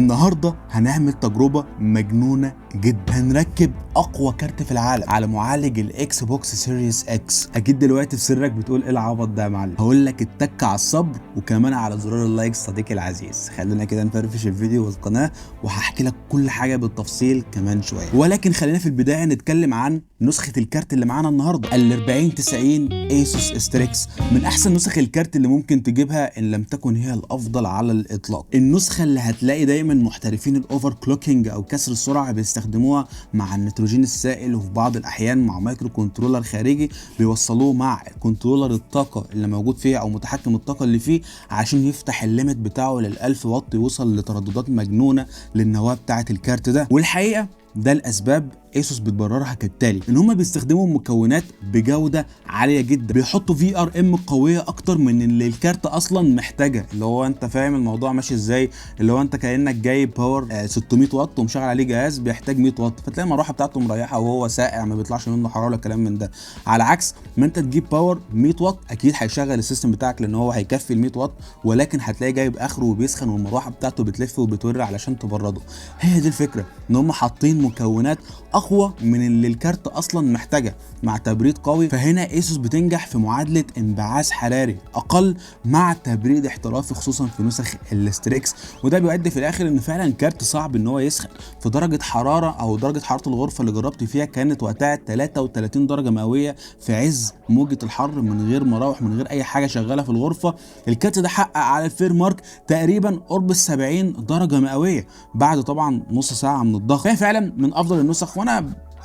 النهارده هنعمل تجربه مجنونه جدا. هنركب اقوى كارت في العالم على معالج الاكس بوكس سيريس اكس. اكيد دلوقتي في سرك بتقول ايه العبط ده يا معلم؟ هقول لك اتك على الصبر وكمان على زرار اللايك صديقي العزيز. خلينا كده نفرفش الفيديو والقناه وهحكي لك كل حاجه بالتفصيل كمان شويه، ولكن خلينا في البدايه نتكلم عن نسخه الكارت اللي معانا النهارده ال 4090 ايسوس استريكس، من احسن نسخ الكارت اللي ممكن تجيبها ان لم تكن هي الافضل على الاطلاق. النسخه اللي هتلاقي دايما محترفين الاوفر كلوكينج او كسر السرعه بيستخدموها مع النيتروجين السائل، وفي بعض الاحيان مع مايكرو كنترولر خارجي بيوصلوه مع كنترولر الطاقه اللي موجود فيه او متحكم الطاقه اللي فيه عشان يفتح الليميت بتاعه لل 1000 واط، يوصل لترددات مجنونه للنواه بتاعه الكارت ده. والحقيقه ده الاسباب ايسوس بتبررها كالتالي: ان هم بيستخدموا مكونات بجوده عاليه جدا، بيحطوا في ار ام قويه اكتر من اللي الكارت اصلا محتاجه. اللي هو انت فاهم الموضوع ماشي ازاي؟ اللي هو انت كانك جايب باور 600 واط ومشغل عليه جهاز بيحتاج 100 واط، فتلاقي المروحه بتاعته مريحه وهو ساقع ما بيطلعش منه حراره ولا كلام من ده. على عكس ما انت تجيب باور 100 واط اكيد هيشغل السيستم بتاعك لان هو هيكفي ال 100 واط، ولكن هتلاقيه جايب اخره وبيسخن والمروحه بتاعته بتلف وبتور علشان تبرده. هي دي الفكره، ان هم حاطين مكونات اقوى من اللي الكارت اصلا محتاجه مع تبريد قوي. فهنا ايسوس بتنجح في معادله انبعاث حراري اقل مع تبريد احترافي، خصوصا في نسخ الاستريكس، وده بيؤدي في الاخر ان فعلا كارت صعب ان هو يسخن. في درجه حراره او درجه حراره الغرفه اللي جربت فيها كانت وقتها 33 درجه مئويه في عز موجه الحر، من غير مراوح من غير اي حاجه شغاله في الغرفه. الكارت ده حقق على الفير مارك تقريبا قرب ال 70 درجه مئويه بعد طبعا نص ساعه من الضغط. فهي فعلا من افضل النسخ. وانا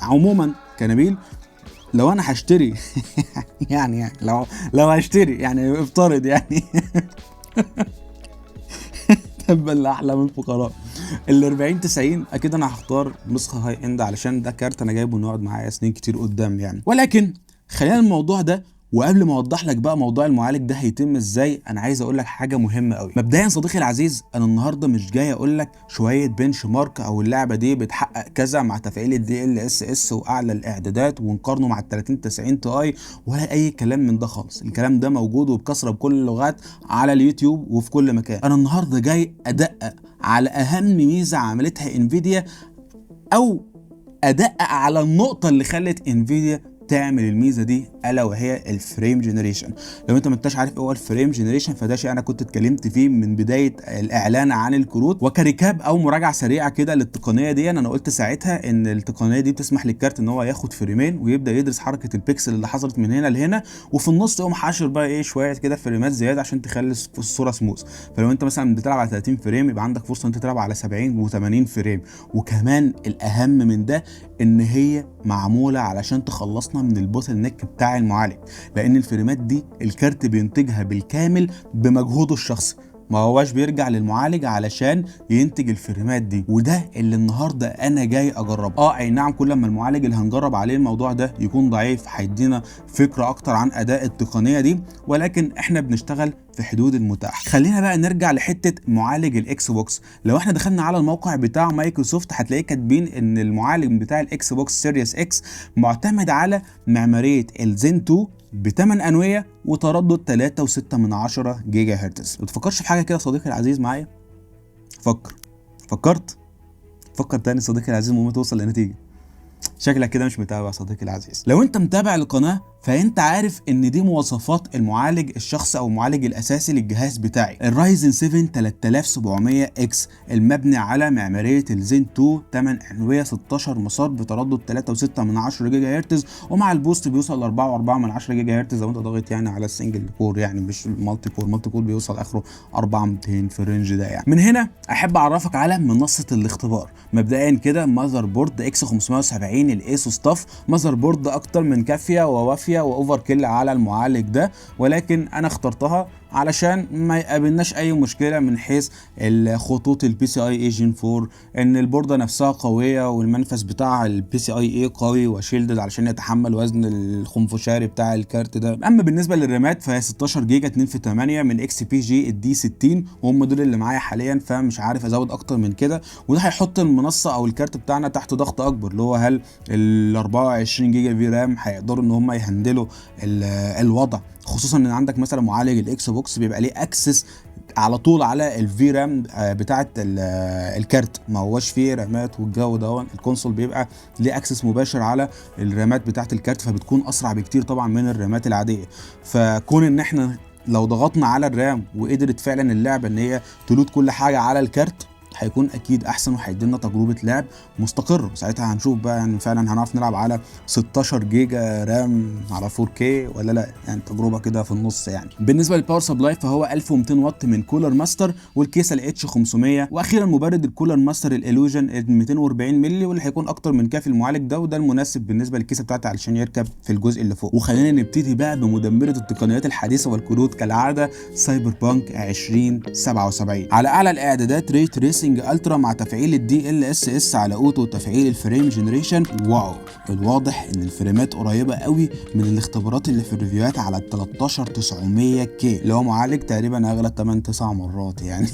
عموما كنبيل لو انا هشتري يعني لو هشتري يعني افترض يعني تبا لاحلام الفقراء ال 4090 اكيد انا هختار نسخه هاي اند علشان ده كارت انا جايبه انه يقعد معايا سنين كتير قدام يعني. ولكن خلينا الموضوع ده، وقبل ما اوضح لك بقى موضوع المعالج ده هيتم ازاي، انا عايز اقول لك حاجه مهمه قوي. مبدئيا صديقي العزيز، انا النهارده مش جاي اقول لك شويه بنش مارك او اللعبه دي بتحقق كذا مع تفعيل الدي ال اس اس واعلى الاعدادات ونقارنه مع ال 3090 تي اي ولا اي كلام من ده خالص. الكلام ده موجود وبكثره بكل اللغات على اليوتيوب وفي كل مكان. انا النهارده جاي ادقق على اهم ميزه عملتها انفيديا، او ادقق على النقطه اللي خلت انفيديا تعمل الميزه دي، الا وهي الفريم جنريشن. لو انت ما انتش عارف ايه هو الفريم جنريشن، فده شيء انا كنت اتكلمت فيه من بدايه الاعلان عن الكروت. وكريكاب او مراجعه سريعه كده للتقنيه دي، انا قلت ساعتها ان التقنيه دي بتسمح للكارت ان هو ياخد فريمين ويبدا يدرس حركه البكسل اللي حصلت من هنا لهنا، وفي النص يقوم حاشر بقى ايه شويه كده فريمات زياده عشان تخلي الصوره سموث. فلو انت مثلا بتلعب على 30 فريم يبقى عندك فرصه ان انت تلعب على 70 و80 فريم. وكمان الاهم من ده ان هي معموله علشان تخلصنا من البوتل نيك بتاع المعالج، لان الفريمات دي الكارت بينتجها بالكامل بمجهوده الشخصي، ما هواش بيرجع للمعالج علشان ينتج الفريمات دي. وده اللي النهارده انا جاي اجربه. اي نعم، كل ما المعالج اللي هنجرب عليه الموضوع ده يكون ضعيف هيدينا فكره اكتر عن اداء التقنيه دي، ولكن احنا بنشتغل في حدود المتاح. خلينا بقى نرجع لحته معالج الاكس بوكس. لو احنا دخلنا على الموقع بتاع مايكروسوفت هتلاقيه كاتبين ان المعالج بتاع الاكس بوكس سيريس اكس معتمد على معماريه الزين 2 ب8 انويه وتردد 3.6 جيجا هرتز. ما تفكرش في حاجه كده صديقي العزيز معايا؟ فكر تاني صديقي العزيز وما توصل لنتيجه. شكلك كده مش متابع صديقي العزيز. لو انت متابع القناه فانت عارف ان دي مواصفات المعالج الشخصي او المعالج الاساسي للجهاز بتاعي، الرايزن 7 3700 اكس المبني على معماريه الزين 2 8 انويه 16 مسار بتردد 3.6 جيجا هرتز، ومع البوست بيوصل ل 4.4 جيجا هرتز لو انت ضاغط يعني على السنجل كور، يعني مش المالتي كور. المالتي كور بيوصل اخره 4200 في الرينج ده يعني. من هنا احب اعرفك على منصه الاختبار. مبدئيا كده ماذر بورد اكس 570 الايسوس تاف، ماذر بورد اكتر من كافيه ووافيه واوفر كيل على المعالج ده، ولكن انا اخترتها علشان ما يقابلناش اي مشكله من حيث الخطوط البي سي اي اي جين 4، ان البورده نفسها قويه والمنفذ بتاع البي سي اي اي قوي وشيلدد علشان يتحمل وزن الخنفشاري بتاع الكارت ده. اما بالنسبه للرامات فهي 16 جيجا 2 في 8 من اكس بي جي الدي 60، وهم دول اللي معايا حاليا، فمش عارف ازود اكتر من كده. وده هيحط المنصه او الكارت بتاعنا تحت ضغط اكبر، اللي هو هل ال 24 جيجا في رام هيقدروا ان هم يهندلوا الوضع، خصوصا ان عندك مثلا معالج الاكس بوكس بيبقى ليه اكسس على طول على الفي رام بتاعه الكارت، ما هوش فيه رامات والجو ده. الكونسول بيبقى ليه اكسس مباشر على الرامات بتاعه الكارت، فبتكون اسرع بكتير طبعا من الرامات العاديه. فكون ان احنا لو ضغطنا على الرام وقدرت فعلا اللعبه ان هي تلود كل حاجه على الكارت، هيكون اكيد احسن وهيدينا تجربه لعب مستقره. ساعتها هنشوف بقى يعني فعلا هنعرف نلعب على 16 جيجا رام على 4K ولا لا، يعني تجربه كده في النص. يعني بالنسبه للباور سبلاي فهو 1200 واط من كولر ماستر والكيسه الاتش 500، واخيرا مبرد الكولر ماستر الالوجن 240 مللي واللي هيكون اكتر من كافي المعالج ده، وده المناسب بالنسبه للكيسه بتاعتي علشان يركب في الجزء اللي فوق. وخلينا نبتدي بقى بمدمره التقنيات الحديثه والكروت كالعاده، سايبر بانك 2077 على اعلى الاعدادات ري تريسنج الترا مع تفعيل الدي ال اس اس على اوتو وتفعيل الفريم جنريشن. واو، الواضح ان الفريمات قريبه قوي من الاختبارات اللي في الريفيوهات على ال 13900 كي اللي هو معالج تقريبا اغلى 8 9 مرات يعني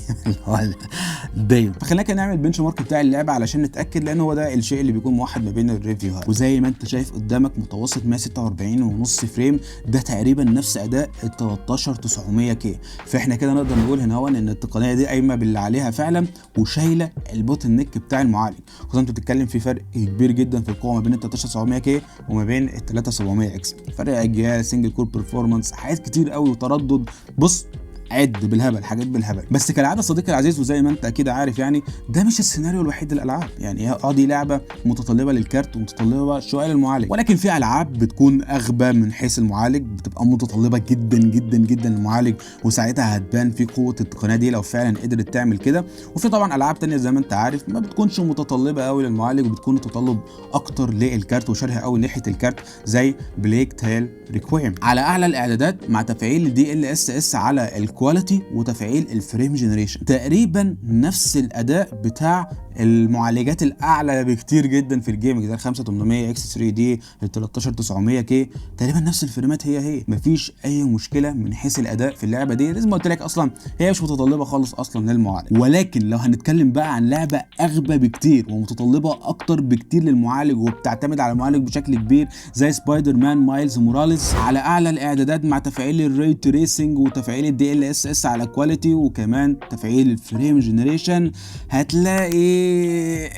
دايما. فخلينا كده نعمل بنش مارك بتاع اللعبه علشان نتاكد، لان هو ده الشيء اللي بيكون موحد ما بين الريفيوهات. وزي ما انت شايف قدامك متوسط 146.5 فريم، ده تقريبا نفس اداء ال 13900 كي. فاحنا كده نقدر نقول هنا ان التقنيه دي قايمه باللي عليها فعلا وشايله البوتل نيك بتاع المعالج. خصوصا انت بتتكلم في فرق كبير جدا في القوه ما بين ال 13900 كي وما بين ال 3700 اكس، فرق اجيال، سنجل كور بيرفورمانس، حاجات كتير قوي وتردد. بص عد بالهبل، حاجات بالهبل. بس كالعاده صديقي العزيز وزي ما انت اكيد عارف يعني ده مش السيناريو الوحيد للالعاب. يعني دي لعبه متطلبه للكارت ومتطلبه شويه للمعالج، ولكن في العاب بتكون اغبى من حيث المعالج، بتبقى متطلبه جدا جدا جدا للمعالج، وساعتها هتبان في قوه التقنيه دي لو فعلا قدرت تعمل كده. وفي طبعا العاب تانية زي ما انت عارف ما بتكونش متطلبه قوي للمعالج وبتكون تطلب اكتر للكارت وشرح قوي ناحيه الكارت، زي بليك تيل ريكويم على اعلى الاعدادات مع تفعيل الدي ال اس اس على الكواليتي وتفعيل الفريم جنريشن. تقريبا نفس الاداء بتاع المعالجات الاعلى بكتير جدا في الجيمنج زي ال 5800 اكس 3 دي، ال 13900 كي، تقريبا نفس الفريمات هي مفيش اي مشكله من حيث الاداء في اللعبه دي. لازم قلت لك اصلا هي مش متطلبه خالص اصلا للمعالج. ولكن لو هنتكلم بقى عن لعبه اغبى بكتير ومتطلبه اكتر بكتير للمعالج وبتعتمد على المعالج بشكل كبير زي سبايدر مان مايلز موراليس على اعلى الاعدادات مع تفعيل الري تريسنج وتفعيل الدي ال اس اس على كواليتي وكمان تفعيل الفريم جنريشن، هتلاقي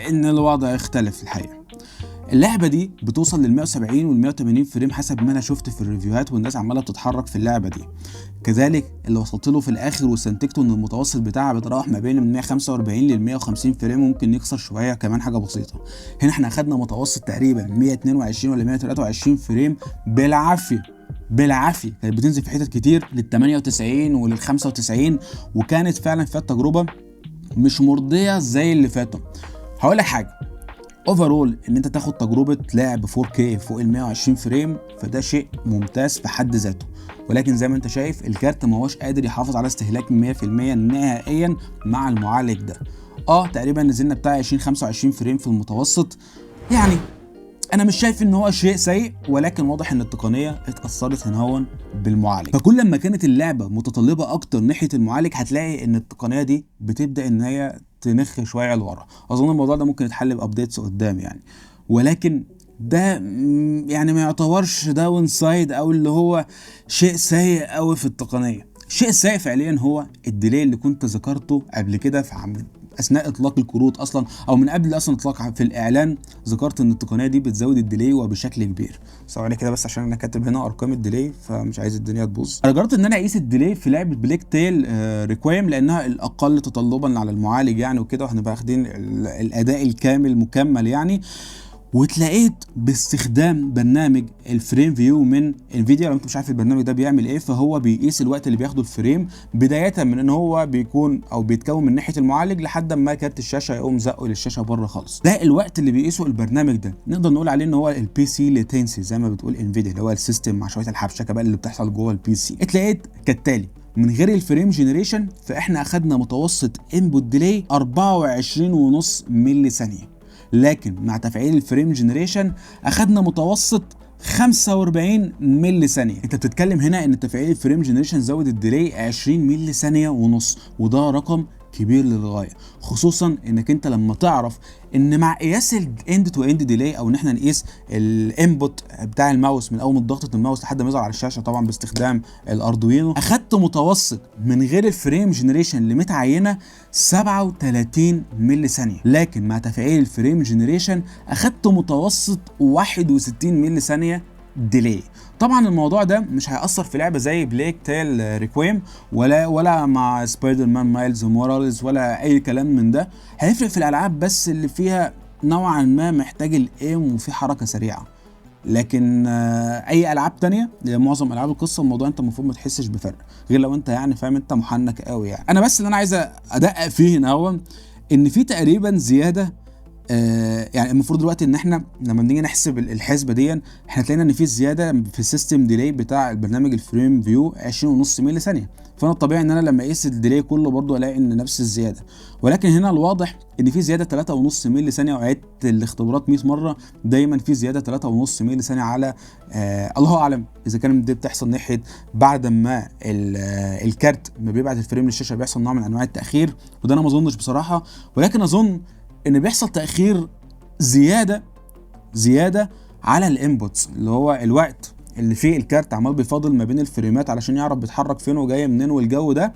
ان الوضع اختلف الحقيقه. اللعبه دي بتوصل لل 170 وال 180 فريم حسب ما انا شفت في الريفيوهات والناس عماله بتتحرك في اللعبه دي. كذلك اللي وصلت له في الاخر واستنتجته ان المتوسط بتاعها بيتراوح ما بين من 145 لل 150 فريم، ممكن يكسر شويه كمان حاجه بسيطه. هنا احنا اخدنا متوسط تقريبا 122 ولا 123 فريم بالعافيه كانت بتنزل في حتت كتير لل 98 ولل 95، وكانت فعلا فيها التجربه مش مرضيه زي اللي فاتوا. هقول لك حاجه، اوفرول ان انت تاخد تجربه لعب 4K فوق ال 120 فريم فده شيء ممتاز في حد ذاته، ولكن زي ما انت شايف الكارت ما هوش قادر يحافظ على استهلاك 100% نهائيا مع المعالج ده. تقريبا نزلنا بتاع 20 25 فريم في المتوسط، يعني انا مش شايف ان هو شيء سيء، ولكن واضح ان التقنيه اتاثرت هنا بالمعالج. فكل ما كانت اللعبه متطلبه اكتر ناحيه المعالج هتلاقي ان التقنيه دي بتبدا ان هي تنخ شويه لورا. اظن الموضوع ده ممكن يتحل بابديتس قدام يعني، ولكن ده يعني ما يعتبرش داون سايد او اللي هو شيء سيء قوي في التقنيه. الشيء السيء فعليا هو الديلي اللي كنت ذكرته قبل كده في اثناء اطلاق الكروت اصلا، او من قبل اصلا اطلاقها في الاعلان ذكرت ان التقنيه دي بتزود الديلي وبشكل كبير. ثواني كده بس عشان انا كاتب هنا ارقام الديلي فمش عايز الدنيا تبوظ. انا جربت ان انا اقيس الديلي في لعبه بليك تيل ريكويم لانها الاقل تطلبا على المعالج يعني وكده، وهنبقى واخدين الاداء الكامل مكمل يعني. وتلاقيت باستخدام برنامج الفريم فيو من انفيديا، لو انت مش عارف البرنامج ده بيعمل ايه، فهو بيقيس الوقت اللي بياخده الفريم بدايه من ان هو بيكون او بيتكون من ناحيه المعالج لحد ما كارت الشاشه يقوم زقه للشاشه بره خالص. ده الوقت اللي بيقيسه البرنامج ده نقدر نقول عليه ان هو البي سي ليتنسي زي ما بتقول انفيديا، اللي هو السيستم مع شويه الحبشكه بقى اللي بتحصل جوه البي سي. اتلاقيت كالتالي: من غير الفريم جنريشن فاحنا اخدنا متوسط انبوت ديلي 24.5 ملي ثانيه، لكن مع تفعيل الفريم جنريشن اخدنا متوسط 45 ملي ثانيه. انت بتتكلم هنا ان تفعيل الفريم جنريشن زود الديلي 20 ملي ثانيه ونص، وده رقم كبير للغايه، خصوصا انك انت لما تعرف ان مع قياس الاند تو اند ديلي، او ان احنا نقيس الانبوت بتاع الماوس من اول ما ضغطه الماوس لحد ما يظهر على الشاشه طبعا باستخدام الاردوينو، اخدت متوسط من غير الفريم جنريشن ليميت عينه 37 ملي ثانيه، لكن مع تفعيل الفريم جنريشن اخدت متوسط 61 ملي ثانيه ديلي. طبعا الموضوع ده مش هيأثر في لعبه زي بليك تيل ريكويم ولا مع سبايدر مان مايلز مورالز ولا اي كلام من ده، هيفرق في الالعاب بس اللي فيها نوعا ما محتاج الايم وفي حركه سريعه. لكن اي العاب تانية، معظم العاب القصه الموضوع انت المفروض ما تحسش بفرق، غير لو انت يعني فاهم انت محنك قوي يعني. انا بس اللي انا عايز ادقق فيه هنا هو ان في تقريبا زياده. يعني المفروض دلوقتي ان احنا لما بنيجي نحسب الحسبه دي، احنا تلاقينا ان في زياده في السيستم ديلي بتاع البرنامج الفريم فيو 20.5 ملي ثانيه، فانا الطبيعي ان انا لما اقيس الديلي كله برضو الاقي ان نفس الزياده. ولكن هنا الواضح ان في زياده 3.5 ملي ثانيه، وعدت الاختبارات 100 مره دايما في زياده 3.5 ملي ثانيه على الله اعلم اذا كانت دي بتحصل ناحيه بعد ما الكارت ما بيبعت الفريم للشاشه بيحصل نوع من انواع التاخير، وده انا ما اظنش بصراحه، ولكن اظن ان بيحصل تاخير زياده على الانبوتس، اللي هو الوقت اللي فيه الكارت عمال بيفاضل ما بين الفريمات علشان يعرف بيتحرك فين وجاي منين، والجو ده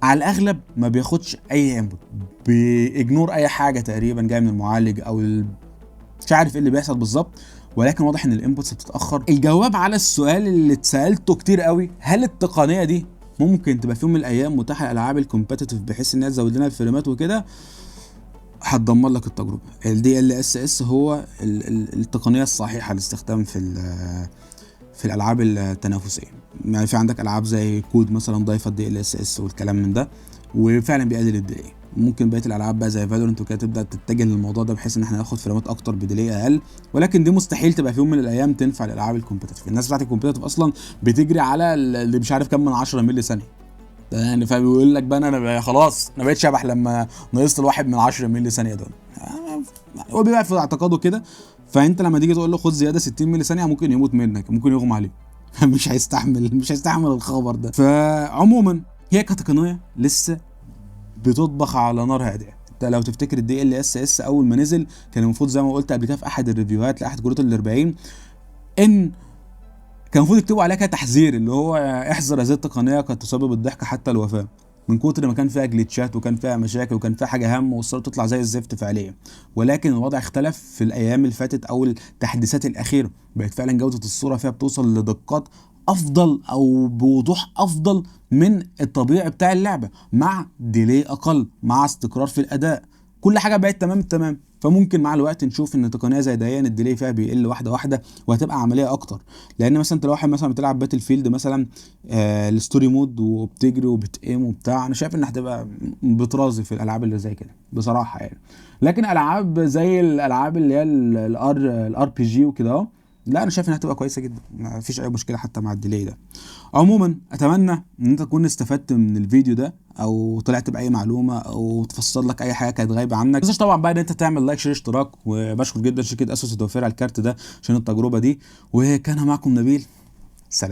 على الاغلب ما بياخدش اي انبوت، بيجنور اي حاجه تقريبا جايه من المعالج او مش عارف ايه اللي بيحصل بالظبط، ولكن واضح ان الانبوتس بتتاخر. الجواب على السؤال اللي اتسالته كتير قوي، هل التقنيه دي ممكن تبقى في يوم من الايام متاحه للالعاب الكومبيتيتيف بحيث انها تزود لنا الفريمات وكده؟ هتدمر لك التجربه. الدي ال اس اس هو التقنيه الصحيحه للاستخدام في الالعاب التنافسيه. يعني في عندك العاب زي كود مثلا ضايفه الدي ال اس اس والكلام من ده، وفعلا بيقلل الديلي. ممكن بقيه الالعاب بقى زي فالورنت وكده تبدا تتجه للموضوع ده بحيث ان احنا ناخد فريمات اكتر بديلي اقل، ولكن دي مستحيل تبقى في يوم من الايام تنفع للالعاب الكومبيتيتيف. الناس بتاعت الكومبيتيتيف اصلا بتجري على اللي مش عارف كام من 10 مللي ثانيه يعني، فبيقول لك بقى انا خلاص انا بقيت شبح لما نقصت الواحد من 10 مللي ثانيه دول. هو بيبقى في اعتقاده كده، فانت لما تيجي تقول له خد زياده 60 مللي ثانيه ممكن يموت منك، ممكن يغمى عليه مش هيستحمل الخبر ده. فعموما هي كتقنيه لسه بتطبخ على نار هادئه. انت لو تفتكر الدي ال اس اس اول ما نزل كان المفروض زي ما قلت قبل كده في احد الريفيوهات لاحد كروت ال 40 ان كان المفروض يكتبوا عليها كده تحذير، اللي هو احذر هذه التقنيه قد تسبب الضحك حتى الوفاه، من كتر ما كان فيها جليتشات وكان فيها مشاكل وكان فيها حاجه هم والصوره تطلع زي الزفت فعليا. ولكن الوضع اختلف في الايام اللي فاتت او التحديثات الاخيره، بقت فعلا جوده الصوره فيها بتوصل لدقات افضل او بوضوح افضل من الطبيعي بتاع اللعبه، مع ديلي اقل، مع استقرار في الاداء، كل حاجه بقت تمام التمام. فممكن مع الوقت نشوف ان تقنيه زي دي الديلي فيها بيقل واحده واحده وهتبقى عمليه اكتر. لان مثلا انت لو واحد مثلا بتلعب باتل فيلد مثلا الستوري مود وبتجري وبتقيم وبتاع، انا شايف ان هتبقى بترازي في الالعاب اللي زي كده بصراحه يعني. لكن العاب زي الالعاب اللي هي الار بي جي وكده اهو، لا انا شايف انها هتبقى كويسه جدا، ما فيش اي مشكله حتى مع الديلي ده. عموما اتمنى ان انت تكون استفدت من الفيديو ده او طلعت باي معلومه او تفسر لك اي حاجه كانت غايبه عنك. ما تنساش طبعا بقى ان انت تعمل لايك شير اشتراك، وبشكر جدا شركه اسوس التوفير على الكارت ده عشان التجربه دي. وكان معكم نبيل، سلام.